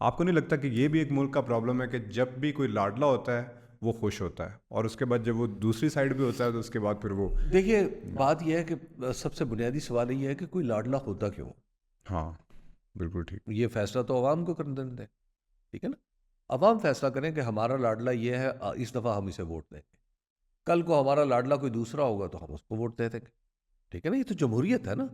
आपको नहीं लगता कि ये भी एक मुल्क का प्रॉब्लम है कि जब भी कोई लाडला होता है वो खुश होता है, और उसके बाद जब वो दूसरी साइड भी होता है तो उसके बाद फिर वो। देखिए, बात यह है कि सबसे बुनियादी सवाल ये है कि कोई लाडला होता क्यों। हाँ, बिल्कुल ठीक। ये फैसला तो अवाम को करने दें, ठीक है ना। अवाम फैसला करें कि हमारा लाडला ये है, इस दफ़ा हम इसे वोट देंगे। कल को हमारा लाडला कोई दूसरा होगा तो हम उसको वोट दे देंगे, ठीक है ना। ये तो जमहूरियत है ना।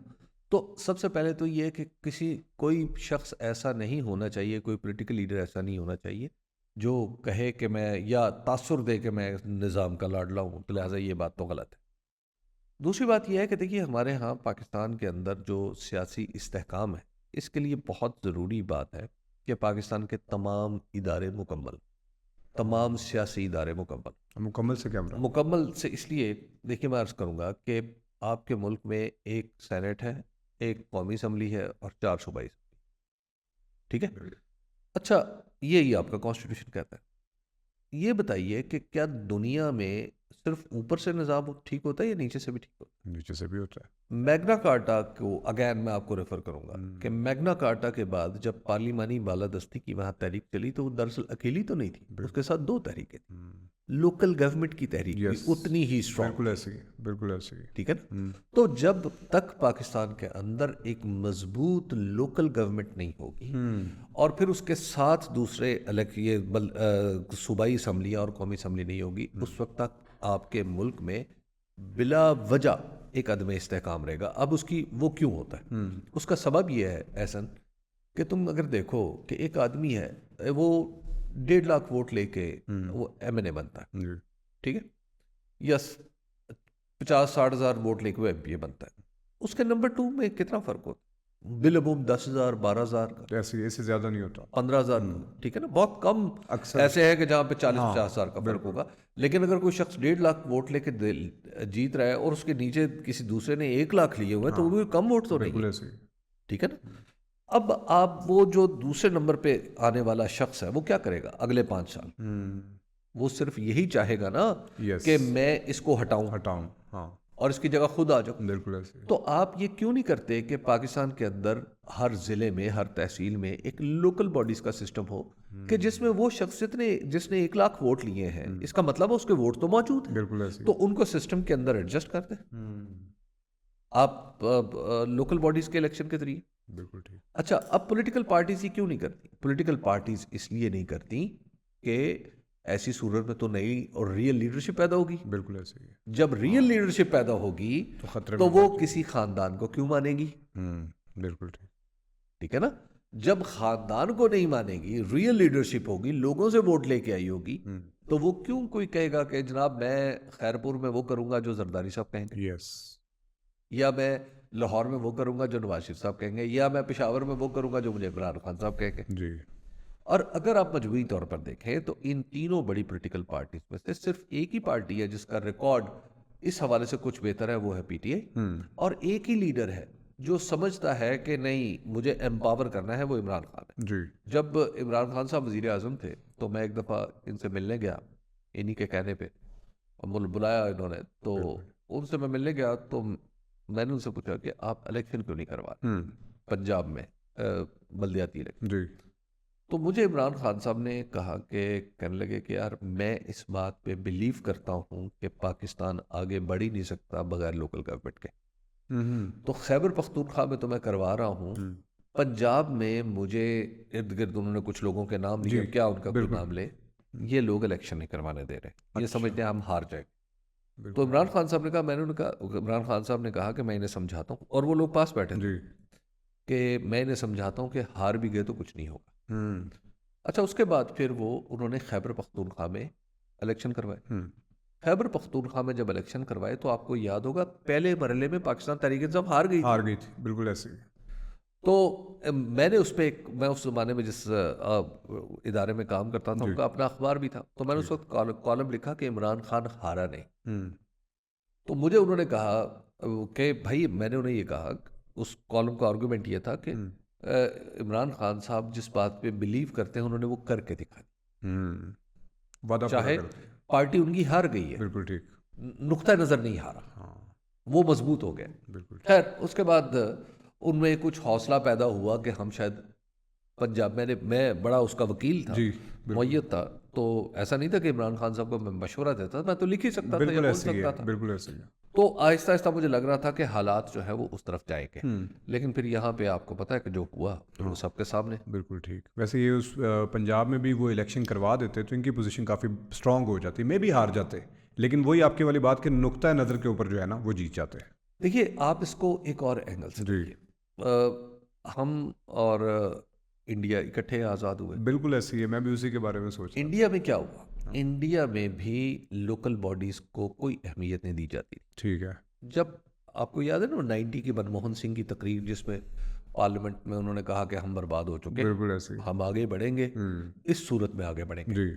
तो सबसे पहले तो ये है कि कोई शख्स ऐसा नहीं होना चाहिए, कोई पॉलिटिकल लीडर ऐसा नहीं होना चाहिए जो कहे कि मैं, या तासुर दे कि मैं निज़ाम का लाडला हूँ, तो लिहाजा ये बात तो गलत है। दूसरी बात यह है कि देखिए, हमारे यहाँ पाकिस्तान के अंदर जो सियासी इस्तेहकाम है, इसके लिए बहुत ज़रूरी बात है कि पाकिस्तान के तमाम इदारे मुकम्मल, तमाम सियासी इदारे मुकम्मल। मुकम्मल से क्या मुराद? मुकम्मल से इसलिए, देखिए मैं अर्ज़ करूँगा कि आपके मुल्क में एक सेनेट है, एक कौमी असम्बली है और 4 सूबाई असम्बली, ठीक है। अच्छा, यही आपका कॉन्स्टिट्यूशन कहता है। ये बताइए कि क्या दुनिया में सिर्फ ऊपर से निज़ाम ठीक होता है या नीचे से भी ठीक होता है? नीचे से भी होता है। मैग्ना कार्टा को अगेन मैं आपको रेफर करूंगा कि हम्म, मैग्ना कार्टा के बाद जब पार्लिमानी बालादस्ती की वहां तहरीक चली, तो वो दरअसल अकेली तो नहीं थी, उसके साथ दो तहरीकें थी। लोकल गवर्नमेंट की तहरीक भी यस, उतनी ही स्ट्रांग बिल्कुल थी, ऐसे ही, बिल्कुल ऐसे ही। ठीक है ना। तो जब तक पाकिस्तान के अंदर एक मजबूत लोकल गवर्नमेंट नहीं होगी, और फिर उसके साथ दूसरे अलग ये सूबाई असम्बलियाँ और कौमी असम्बली नहीं होगी, उस वक्त तक आपके मुल्क में बिला वजह एक अदम इस्तेहकाम रहेगा। अब उसकी वो क्यों होता है, उसका सबब यह है एहसन, कि तुम अगर देखो कि एक आदमी है, वो 1.5 लाख वोट लेके वो एमएनए बनता है, जी। ठीक है, या 50-60 हज़ार वोट लेके वो एमपीए बनता है। उसके नंबर 2 में कितना फर्क होता है, बिलबुम 10 हज़ार, 12 हज़ार का, तो ऐसे ऐसे ज़्यादा नहीं होता। 15 हज़ार का, ठीक है ना। बहुत कम अक्सर। ऐसे है कि जहाँ पे 40-50 हज़ार हाँ, का फर्क बिल्कुल। होगा। लेकिन अगर कोई शख्स 1.5 लाख वोट लेके जीत रहा है और उसके नीचे किसी दूसरे ने 1 लाख लिए हुए हैं, तो हाँ, वो भी कम वोट तो नहीं बिल्कुल है, ऐसे ही। ठीक है ना। अब आप वो जो दूसरे नंबर पे आने वाला शख्स है, वो क्या करेगा अगले 5 साल? वो सिर्फ यही चाहेगा ना यस। कि मैं इसको हटाऊं हटाऊं। हाँ, और इसकी जगह खुद आ जाऊं। बिल्कुल ऐसे ही। तो आप ये क्यों नहीं करते कि पाकिस्तान के अंदर हर ज़िले में, हर तहसील में एक लोकल बॉडीज का सिस्टम हो, कि जिसमें वो शख्स जिसने 1 लाख वोट लिए हैं, इसका मतलब है उसके वोट तो मौजूद हैं, बिल्कुल ऐसे तो ही। उनको सिस्टम के अंदर एडजस्ट कर दें आप लोकल बॉडीज के इलेक्शन के जरिए। बिल्कुल ठीक। अच्छा, अब पॉलिटिकल पार्टीज ये क्यों नहीं करती? पॉलिटिकल पार्टीज इसलिए नहीं करती कि ऐसी सूरत में तो नई और रियल लीडरशिप पैदा होगी। बिल्कुल ऐसे ही है। जब रियल लीडरशिप पैदा होगी, तो खतरे तो में वो पड़ जाए। किसी खानदान को क्यों मानेगी, बिल्कुल ठीक। ठीक है ना। जब खानदान को नहीं मानेगी, रियल लीडरशिप होगी, लोगों से वोट लेके आई होगी, तो वो क्यों कोई कहेगा कि जनाब मैं खैरपुर में वो करूंगा जो जरदारी साहब कहेंगे, यस। या मैं लाहौर में वो करूंगा जो नवाज शरीफ साहब कहेंगे, या मैं पेशावर में वो करूंगा जो मुझे इमरान खान साहब कहेंगे। जी। और अगर आप मजबूरी तौर पर देखें तो इन तीनों बड़ी पॉलिटिकल पार्टीज में से सिर्फ एक ही पार्टी है जिसका रिकॉर्ड इस हवाले से कुछ बेहतर है, वो है पीटीआई। और एक ही लीडर है जो समझता है कि नहीं, मुझे एम्पावर करना है, वो इमरान खान है। जी। जब इमरान खान साहब वजीर आजम थे, तो मैं एक दफ़ा इनसे मिलने गया, इन्हीं के कहने पे, और बुलाया इन्होंने, तो बिल्कुल। उनसे मैं मिलने गया, तो मैंने उनसे पूछा कि आप इलेक्शन क्यों नहीं करवा रहे पंजाब में, बल्दियाती इलेक्शन। जी। तो मुझे इमरान खान साहब ने कहा कि, कहने लगे कि यार मैं इस बात पे बिलीव करता हूँ कि पाकिस्तान आगे बढ़ ही नहीं सकता बगैर लोकल गवर्नमेंट के। तो खैबर पख्तूनख्वा में तो मैं करवा रहा हूँ, पंजाब में मुझे इर्द गिर्द उन्होंने कुछ लोगों के नाम जी, लिए, अब क्या उनका कोई बिल्कुल। नाम ले, ये लोग इलेक्शन नहीं करवाने दे रहे, ये अच्छा। समझते हैं हम हार जाएंगे। तो बिल्कुल इमरान ठीक। खान साहब ने कहा, मैंने उनका इमरान खान साहब ने कहा कि मैं इन्हें समझाता हूँ, और वो लोग पास बैठे थे, जी। कि मैं इन्हें समझाता हूँ कि हार भी गए तो कुछ नहीं होगा। अच्छा, उसके बाद फिर वो उन्होंने खैबर पख्तूनख्वा में इलेक्शन करवाए। खैबर पख्तूनख्वा में जब इलेक्शन करवाए, तो आपको याद होगा पहले मरहले में पाकिस्तान तहरीक इंसाफ हार गई थी। हार गई थी, बिल्कुल ऐसे ही। तो मैंने उस पर मैं उस ज़माने में जिस इदारे में काम करता था, जी। उनका अपना अखबार भी था, तो मैंने उस ठीक। वक्त कॉलम लिखा कि इमरान खान हारा नहीं। तो मुझे उन्होंने कहा कि भाई, मैंने उन्हें ये कहा, उस कॉलम का आर्गूमेंट ये था कि इमरान खान साहब जिस बात पे बिलीव करते हैं, उन्होंने वो करके दिखा दी। वादा पूरा चाहे करते हैं। पार्टी उनकी हार गई है, बिल्कुल ठीक। नुक्ता नज़र नहीं हारा, हाँ, वो मजबूत हो गए। बिल्कुल ठीक। खैर, उसके बाद उनमें कुछ हौसला पैदा हुआ कि हम शायद पंजाब मैं बड़ा उसका वकील था, जी मुअय्यद था, तो ऐसा नहीं था कि इमरान खान साहब को मैं मशवरा देता था, मैं तो लिख ही सकता था या बिल्कुल बोल ऐसे ही सकता है, था। बिल्कुल ऐसे ही है। तो आहिस्ता आहिस्ता मुझे लग रहा था कि हालात जो है वो उस तरफ जाएंगे, लेकिन फिर यहाँ पे आपको पता है कि जो हुआ तो वो सबके सामने। बिल्कुल ठीक। वैसे ये उस पंजाब में भी वो इलेक्शन करवा देते तो इनकी पोजीशन काफ़ी स्ट्रांग हो जाती, मे भी हार जाते, लेकिन वही आपकी वाली बात कि नुक्ता नज़र के ऊपर जो है ना वो जीत जाते हैं। देखिए आप इसको एक और एंगल से जी देखिए, हम और इंडिया इकट्ठे आज़ाद हुए। बिल्कुल ऐसी है, मैं भी उसी के बारे में सोच रहा इंडिया में क्या हुआ, इंडिया में भी लोकल बॉडीज को कोई अहमियत नहीं दी जाती। था। ठीक है। जब आपको याद है ना 90 की मनमोहन सिंह की तकरीर, जिसमें पार्लियामेंट में उन्होंने कहा कि हम बर्बाद हो चुके, बिल्कुल ऐसे ही। हम आगे बढ़ेंगे, इस सूरत में आगे बढ़ेंगे। जी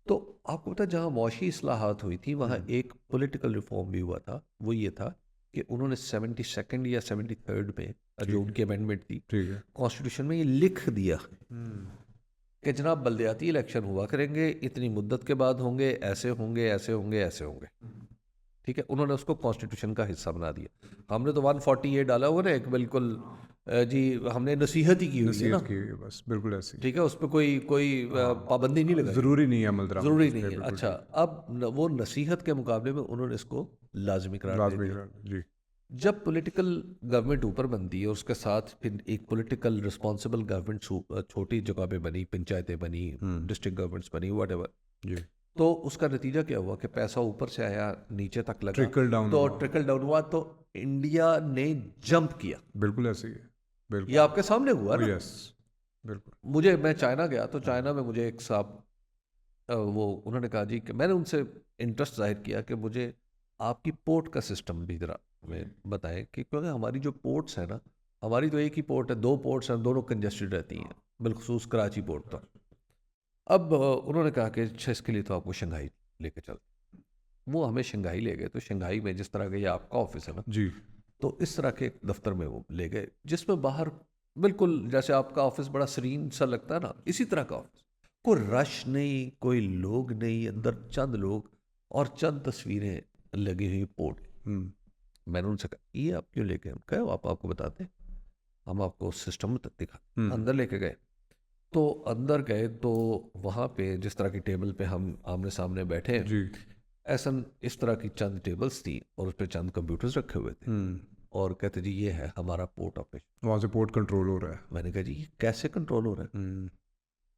तो आपको पता है जहाँ मौशी इस्लाहात हुई थी वहाँ एक पॉलिटिकल रिफॉर्म भी हुआ था। वो ये था कि उन्होंने 72nd या 73rd में जो उनकी अमेंडमेंट थी ठीक है। कॉन्स्टिट्यूशन में, ये लिख दिया कि जनाब बल्दियाती इलेक्शन हुआ करेंगे, इतनी मुद्दत के बाद होंगे, ऐसे होंगे, ऐसे होंगे, ऐसे होंगे। ठीक है, उन्होंने उसको कॉन्स्टिट्यूशन का हिस्सा बना दिया। हमने तो 140A डाला हुआ ना एक, बिल्कुल जी हमने नसीहत ही की हुई है ना, नसीहत की हुई है बस, बिल्कुल ऐसी। ठीक है, उस पर कोई कोई पाबंदी नहीं लगाई, ज़रूरी नहीं है अमल दरामद ज़रूरी उस पे, नहीं है। बिल्कुल अच्छा, अब वो नसीहत के मुकाबले में उन्होंने इसको लाजमी करार दे लाजमी दिया। करार, जी जब पॉलिटिकल गवर्नमेंट ऊपर बनती है, उसके साथ फिर एक पॉलिटिकल रिस्पॉन्सिबल गवर्नमेंट छोटी जगह पे बनी, पंचायतें बनी, डिस्ट्रिक्ट गवर्नमेंट्स बनी, व्हाटएवर, जी। तो उसका नतीजा क्या हुआ कि पैसा ऊपर से आया, नीचे तक लगा, ट्रिकल डाउन तो हुआ। ट्रिकल डाउन हुआ, तो इंडिया ने जंप किया। बिल्कुल ऐसे ही है, बिल्कुल। ये आपके सामने हुआ ना। यस बिल्कुल। मैं चाइना गया, तो चाइना में मुझे एक साहब वो उन्होंने कहा जी कि मैंने उनसे इंटरेस्ट जाहिर किया कि मुझे आपकी पोर्ट का सिस्टम भी ज़रा हमें बताएं, कि क्योंकि हमारी जो पोर्ट्स है ना, हमारी तो एक ही पोर्ट है, 2 पोर्ट्स हैं, दोनों कंजेस्टेड रहती हैं, बिलखसूस कराची पोर्ट। तो अब उन्होंने कहा कि अच्छा इसके लिए तो आपको शंघाई लेके चल। वो हमें शंघाई ले गए, तो शंघाई में जिस तरह का ये आपका ऑफिस है ना, जी तो इस तरह के एक दफ्तर में वो ले गए, जिसमें बाहर बिल्कुल जैसे आपका ऑफिस बड़ा सीरीन सा लगता है ना, इसी तरह का ऑफिस, कोई रश नहीं, कोई लोग नहीं, अंदर चंद लोग और चंद तस्वीरें लगी हुई पोर्ट। मैंने उनसे कहा ये आप क्यों लेके, हम कहे आप आपको बताते हैं, हम आपको सिस्टम तक दिखा। अंदर लेके गए, तो अंदर गए तो वहाँ पे जिस तरह की टेबल पे हम आमने सामने बैठे हैं, जी। ऐसा इस तरह की चंद टेबल्स थी और उस पर चंद कंप्यूटर्स रखे हुए थे, और कहते जी ये है हमारा पोर्ट ऑपरेशन। वहाँ से पोर्ट कंट्रोल हो रहा है। मैंने कहा जी ये कैसे कंट्रोल हो रहा है?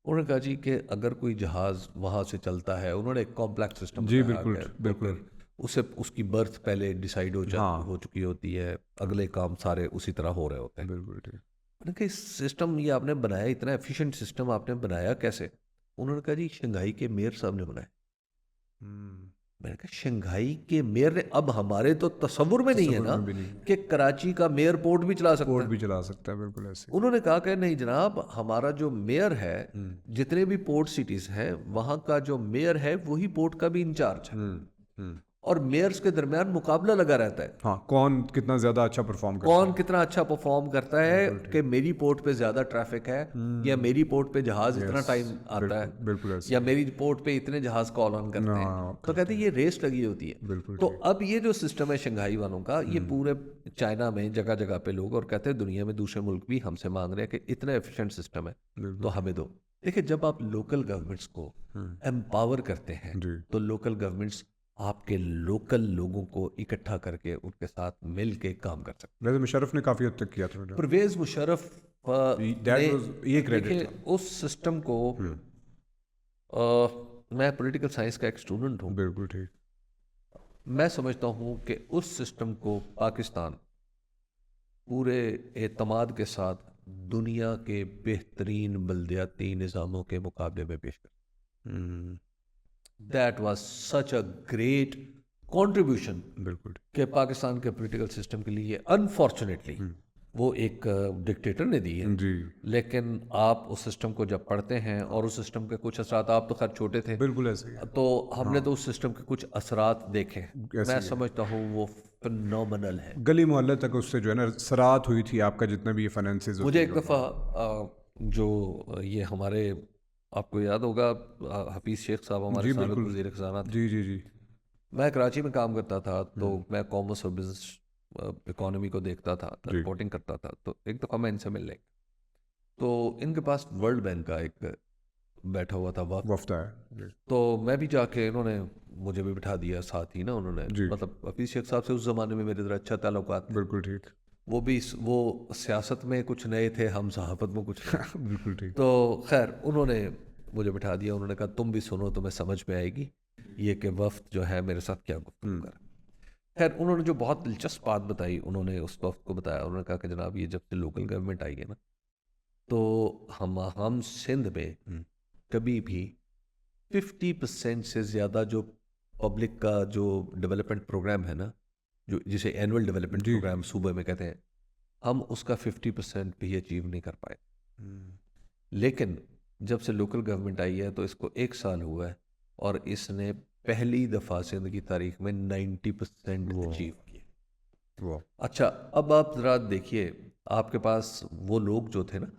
उन्होंने कहा जी कि अगर कोई जहाज़ वहाँ से चलता है, उन्होंने एक कॉम्प्लेक्स सिस्टम जी बनाया बिल्कुल है, तो बिल्कुल। फिर उसे उसकी बर्थ पहले डिसाइड हाँ हो चुकी होती है, अगले काम सारे उसी तरह हो रहे होते हैं। बिल्कुल ठीक। मैंने कहा इस सिस्टम ये आपने बनाया, इतना एफिशिएंट सिस्टम आपने बनाया कैसे? उन्होंने कहा जी शंघाई के मेयर साहब ने बनाया। मैंने कहा शंघाई के मेयर ने, अब हमारे तो तसव्वुर में नहीं है तस्वीर ना में भी नहीं, कि कराची का मेयर पोर्ट भी चला सकता पोर्ट है। भी चला सकता है, बिल्कुल ऐसे। उन्होंने कहा कि नहीं जनाब, हमारा जो मेयर है, जितने भी पोर्ट सिटीज हैं वहाँ का जो मेयर है वही पोर्ट का भी इंचार्ज है, और मेयर्स के दरमियान मुकाबला लगा रहता है, हाँ कौन कितना ज़्यादा अच्छा परफॉर्म करता कौन कितना अच्छा परफॉर्म करता है, कि मेरी पोर्ट पे ज़्यादा ट्रैफिक है, या मेरी पोर्ट पे जहाज़ इतना टाइम आता है, है, बिल्कुल ऐसे। या मेरी पोर्ट पे इतने जहाज़ कॉल ऑन करते हैं। हाँ, तो कहते हैं ये रेस लगी होती है। बिल्कुल तो अब ये जो सिस्टम है शंघाई वालों का, ये पूरे चाइना में जगह जगह पे लोग, और कहते हैं दुनिया में दूसरे मुल्क भी हमसे मांग रहे हैं कि इतना एफिशिएंट सिस्टम है तो हमें दो। देखिए जब आप लोकल गवर्नमेंट्स को एम्पावर करते हैं, जी तो लोकल गवर्नमेंट्स आपके लोकल लोगों को इकट्ठा करके उनके साथ मिल के काम कर सकते वैसे मुशर्रफ ने काफ़ी हद तक किया था हैं। परवेज़ मुशर्रफ दैट ने, वाज ये क्रेडिट देखिए था। उस सिस्टम को, मैं पॉलिटिकल साइंस का एक स्टूडेंट हूँ, बिल्कुल ठीक। मैं समझता हूँ कि उस सिस्टम को पाकिस्तान पूरे एतमाद के साथ दुनिया के बेहतरीन बल्दियाती निज़ामों के मुकाबले में पेश कर। That was such a great contribution बिल्कुल कि पाकिस्तान के पॉलिटिकल सिस्टम के लिए अनफॉर्चुनेटली वो एक डिक्टेटर ने दी है। जी लेकिन आप उस सिस्टम को जब पढ़ते हैं, और उस सिस्टम के कुछ असरात, आप तो खैर छोटे थे, बिल्कुल ऐसे ही है। तो हमने तो उस सिस्टम के कुछ असरात देखे। ऐसे मैं ही है। समझता हूँ वो फिनोमिनल है। गली मोहल्ले तक उससे जो है ना सराहत हुई थी आपका, जितना भी ये फाइनेंसेस मुझे एक दफ़ा जो ये हमारे, आपको याद होगा हफीज़ शेख साहब हमारे जी साबिक़ बिल्कुल। वज़ीर ख़ज़ाना थे। जी जी जी। मैं कराची में काम करता था, तो मैं कॉमर्स और बिजनेस इकोनॉमी को देखता था, जी। रिपोर्टिंग करता था। तो एक दफ़ा मैं इनसे मिलने, तो इनके पास वर्ल्ड बैंक का एक बैठा हुआ था वक्त, वफ्द है। तो मैं भी जाके, इन्होंने मुझे भी बिठा दिया साथ ही ना, उन्होंने जी। मतलब हफीज शेख साहब से उस ज़माने में मेरे तरह अच्छा ताल्लुकात थे। बिल्कुल ठीक। वो सियासत में कुछ नए थे, हम सहाफ़त में कुछ नए। बिल्कुल ठीक। तो खैर उन्होंने मुझे बिठा दिया, उन्होंने कहा तुम भी सुनो, तुम्हें समझ में आएगी ये कि वफ्द जो है मेरे साथ क्या गुफ्तगू कर। खैर उन्होंने जो बहुत दिलचस्प बात बताई, उन्होंने उस वफ्द को बताया, उन्होंने कहा कि जनाब ये जब से लोकल गवर्नमेंट आई है ना, तो हम सिंध में कभी भी 50% से ज़्यादा जो पब्लिक का जो डेवलपमेंट प्रोग्राम है ना, जो जिसे एनुअल डेवलपमेंट जी। प्रोग्राम सूबे में कहते हैं, हम उसका 50% भी अचीव नहीं कर पाए। लेकिन जब से लोकल गवर्नमेंट आई है तो इसको 1 साल हुआ है और इसने पहली दफ़ा सिंध की तारीख में 90% वाह। अचीव किया। वाह। अच्छा, अब आप ज़रा देखिए, आपके पास वो लोग जो थे ना,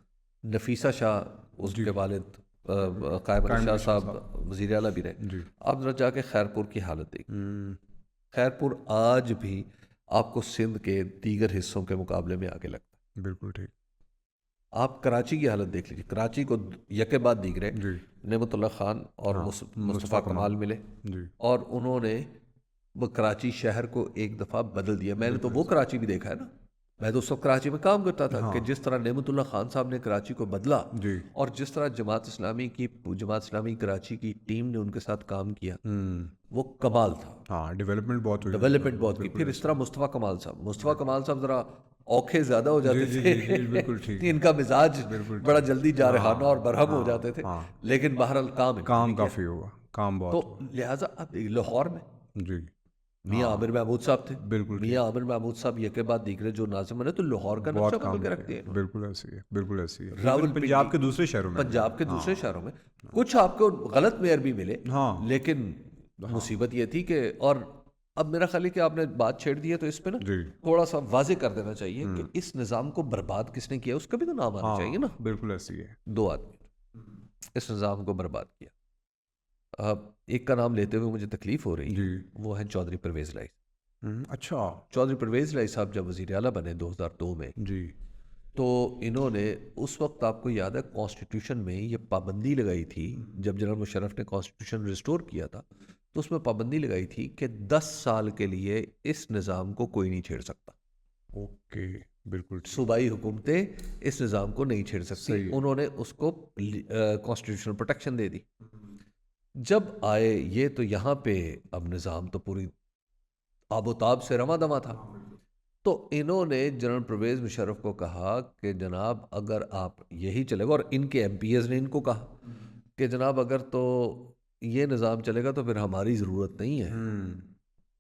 नफीसा शाह, उसके वालिद कायम अली शाह साहब वज़ीर आला भी रहे। जी। आप ज़रा जाके खैरपुर की हालत देखिए। खैरपुर आज भी आपको सिंध के दीगर हिस्सों के मुकाबले में आगे लगता है। बिल्कुल ठीक। आप कराची की हालत देख लीजिए, कराची को यके बाद दीगरे जी। नेमतुल्लाह खान और मुस्तफ़ा कमाल मिले, जी। और उन्होंने वो कराची शहर को एक दफ़ा बदल दिया। मैंने तो वो कराची भी देखा है ना, मैं तो उस वक्त कराची में काम करता था कि जिस तरह नेमतुल्लाह खान साहब ने कराची को बदला, जी। और जिस तरह जमात इस्लामी कराची की टीम ने उनके साथ काम किया, वो कमाल था। हाँ, डेवलपमेंट बहुत हुई। डेवलपमेंट बहुत की। फिर इस तरह मुस्तफ़ा कमाल साहब ज़रा औखे ज़्यादा हो जाते जी, थे। जी, जी, बिल्कुल ठीक। इनका मिजाज बड़ा जल्दी जारहाना और बरहम हो हाँ, जाते थे, हाँ। लेकिन बहरहाल काम इन्होंने काम किया। काफ़ी हुआ, काम बहुत तो हुआ। लिहाजा अब लाहौर में जी। मियाँ आमिर महमूद साहब थे। बिल्कुल ठीक। मियाँ आमिर महमूद साहब ये के बाद दीगरे जो नाज़िम बने, तो लाहौर का बहुत नक्शा काम बदल के रख किया। दिया इन्होंने। बिल्कुल ऐसी है, बिल्कुल ऐसी है। Even रावलपिंडी, पंजाब के दूसरे शहरों में भी। पंजाब के दूसरे शहरों में कुछ आपको गलत मेयर भी मिले, हाँ। लेकिन मुसीबत ये थी कि, और अब मेरा ख्याल है कि आपने बात छेड़ दी है तो इस पे ना जी। थोड़ा सा वाजे कर देना चाहिए कि इस निज़ाम को बर्बाद किसने किया, उसका भी तो नाम आना चाहिए ना। बिल्कुल ऐसी है। 2 आदमी इस निज़ाम को बर्बाद किया। अब एक का नाम लेते हुए मुझे तकलीफ हो रही है, जी। वो है चौधरी परवेज़ लाई। अच्छा। चौधरी परवेज़ लाई साहब जब वज़ीर आला बने 2002 में, जी। तो इन्होंने उस वक्त, आपको याद है, कॉन्स्टिट्यूशन में ये पाबंदी लगाई थी, जब जनरल मुशर्रफ ने कॉन्स्टिट्यूशन रिस्टोर किया था, तो उसमें पाबंदी लगाई थी कि 10 साल के लिए इस निज़ाम को कोई नहीं छेड़ सकता। ओके। बिल्कुल ठीक। सूबाई हुकूमतें इस निज़ाम को नहीं छेड़ सकती। सही है। उन्होंने उसको कॉन्स्टिट्यूशनल प्रोटेक्शन दे दी। जब आए ये, तो यहाँ पे अब निज़ाम तो पूरी आबोताब से रवा दवा था। तो इन्होंने जनरल परवेज़ मुशर्रफ को कहा कि जनाब अगर आप यही चलेगा, और इनके एमपीएस ने इनको कहा कि जनाब अगर तो ये निज़ाम चलेगा तो फिर हमारी ज़रूरत नहीं है,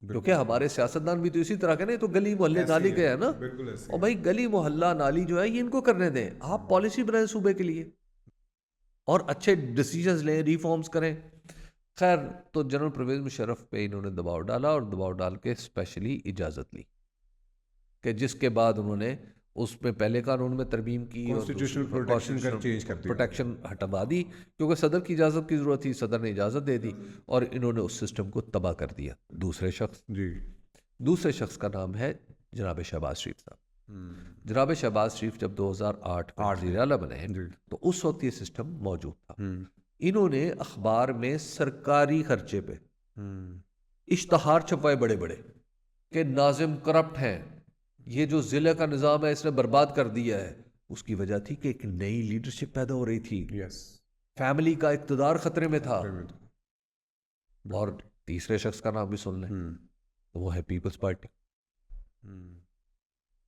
क्योंकि हमारे सियासतदान भी तो इसी तरह के नहीं, तो गली मोहल्ले नाली के है ना। बिल्कुल ऐसी और भाई गली मोहल्ला नाली जो है ये इनको करने दें, आप पॉलिसी बनाएं सूबे के लिए और अच्छे डिसीजंस लें, रिफॉर्म्स करें। खैर, तो जनरल परवेज़ मुशर्रफ पे इन्होंने दबाव डाला, और दबाव डाल के स्पेशली इजाज़त ली, कि जिसके बाद उन्होंने उसमें पहले कानून में तरमीम की और Constitutional दूसरी protection का constitutional change कर दिया। प्रोटेक्शन हटवा दी, क्योंकि सदर की इजाज़त की ज़रूरत थी, सदर ने इजाज़त दे दी, और इन्होंने उस सिस्टम को तबाह कर दिया। जी। दूसरे शख्स का नाम है जनाब शहबाज शरीफ साहब। जनाब शहबाज शरीफ जब 2008 में वज़ीर आला बने, जी। तो उस वक्त ये सिस्टम मौजूद था। इन्होंने अखबार में सरकारी खर्चे पे इश्तहार छपवाए बड़े बड़े कि नाजिम करप्ट हैं, ये जो ज़िले का निज़ाम है इसने बर्बाद कर दिया है। उसकी वजह थी कि एक नई लीडरशिप पैदा हो रही थी, यस। फैमिली का इक़्तिदार खतरे में था। बिल्कुल। और तीसरे शख्स का नाम भी सुन लें, तो वो है पीपल्स पार्टी।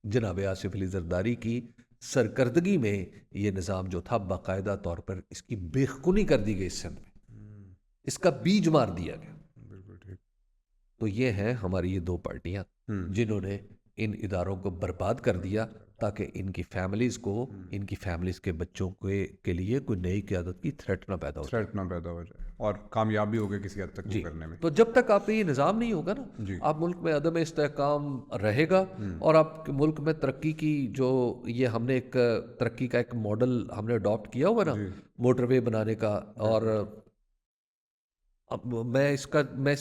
जनाब आसिफ अली जरदारी की सरकर्दगी में ये निज़ाम जो था, बाकायदा तौर पर इसकी बेखुनी कर दी गई इस सिंध में, इसका बीज मार दिया गया। बिल्कुल ठीक। तो ये हैं हमारी ये 2 पार्टियां जिन्होंने इन इदारों को बर्बाद कर दिया, ताकि इनकी फैमिलीज़ को, इनकी फैमिलीज़ के बच्चों के लिए कोई नई क़यादत की थ्रेट ना पैदा हो जाए। थ्रेट ना पैदा हो जाए, और कामयाब भी हो गए किसी हद तक वो करने में। तो जब तक आप पे ये निज़ाम नहीं होगा ना, आप मुल्क में अदम इस्तेहकाम रहेगा, और आपके मुल्क में तरक्की की जो ये हमने एक तरक्की का एक मॉडल हमने अडॉप्ट किया हुआ ना, मोटरवे बनाने का, और अब मैं इस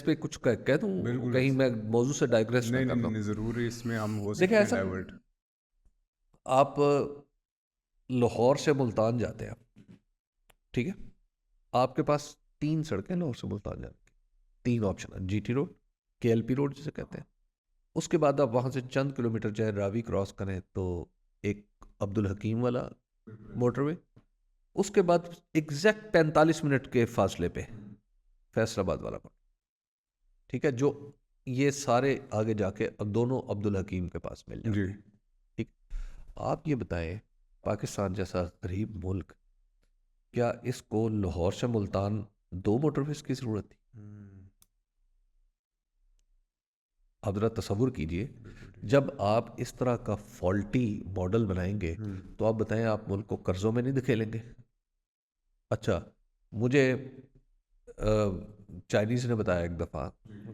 पे कुछ कह दूं, कहीं मैं मौजू से डाइग्रेस ना कर दूं। नहीं, ज़रूर इसमें हम हो देखिए सकते हैं ऐसा, डाइवर्ट। आप लाहौर से मुल्तान जाते हैं आप, ठीक है, आपके पास 3 सड़कें लाहौर से मुल्तान जाने की, 3 ऑप्शन है, जीटी रोड, केएलपी रोड जिसे कहते हैं। उसके बाद आप वहाँ से चंद किलोमीटर चाहे रावी क्रॉस करें तो एक अब्दुल हकीम वाला मोटरवे, उसके बाद एग्जैक्ट 45 मिनट के फासले पे फैसलाबाद वाला मोटर, ठीक है, जो ये सारे आगे जाके अब दोनों अब्दुल हकीम के पास मिल जाते जी। हैं। ठीक, आप ये बताएं, पाकिस्तान जैसा गरीब मुल्क, क्या इसको लाहौर से मुल्तान 2 मोटरवेज की ज़रूरत थी? आप ज़रा तसव्वुर कीजिए, जब आप इस तरह का फॉल्टी मॉडल बनाएंगे तो आप बताएं आप मुल्क को कर्ज़ों में नहीं धकेलेंगे? अच्छा, मुझे चाइनीज़ ने बताया एक दफ़ा,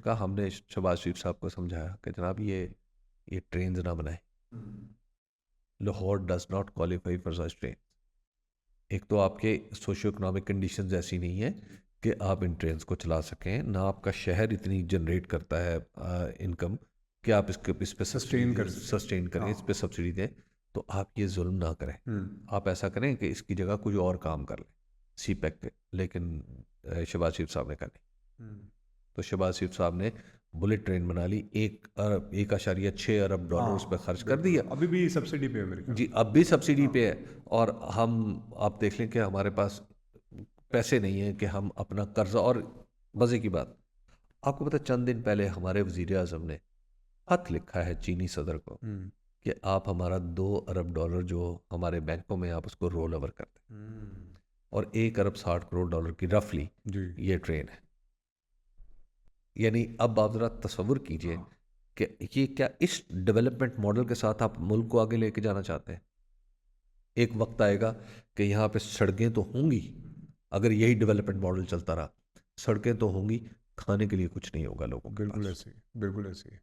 कहा हमने शहबाज शरीफ साहब को समझाया कि जनाब ये ट्रेन ना बनाए, Lahore does not qualify for such train. एक तो आपके सोशियो इकोनॉमिक कंडीशंस ऐसी नहीं है कि आप इन ट्रेन्स को चला सकें, ना आपका शहर इतनी जनरेट करता है इनकम कि आप इस पे Sustain कर सकें। सस्टेन करें, इस पे सब्सिडी दें। तो आप ये जुल्म ना करें, आप ऐसा करें कि इसकी जगह कुछ और काम कर लें सी पैक पे। लेकिन शहबाज शरीफ साहब ने कहा नहीं, तो शहबाज शरीफ साहब ने बुलेट ट्रेन बना ली, 1.6 अरब डॉलर उस पर खर्च कर दिया। अभी भी सब्सिडी पे है मेरे ख्याल जी, अब भी सब्सिडी पे है, और हम, आप देख लें कि हमारे पास पैसे नहीं हैं कि हम अपना कर्जा, और मज़े की बात, आपको पता है चंद दिन पहले हमारे वज़ीर आज़म ने खत लिखा है चीनी सदर को कि आप हमारा 2 अरब डॉलर जो हमारे बैंकों में आप उसको रोल ओवर कर दें, और 1 अरब 60 करोड़ डॉलर की रफली जी। ये ट्रेन है। यानी अब आप ज़रा तसव्वुर कीजिए कि ये क्या इस डेवलपमेंट मॉडल के साथ आप मुल्क को आगे लेके जाना चाहते हैं? एक वक्त आएगा कि यहाँ पे सड़कें तो होंगी, अगर यही डेवलपमेंट मॉडल चलता रहा, सड़कें तो होंगी, खाने के लिए कुछ नहीं होगा लोगों के बिल्कुल पास। ऐसे ही, बिल्कुल ऐसे ही।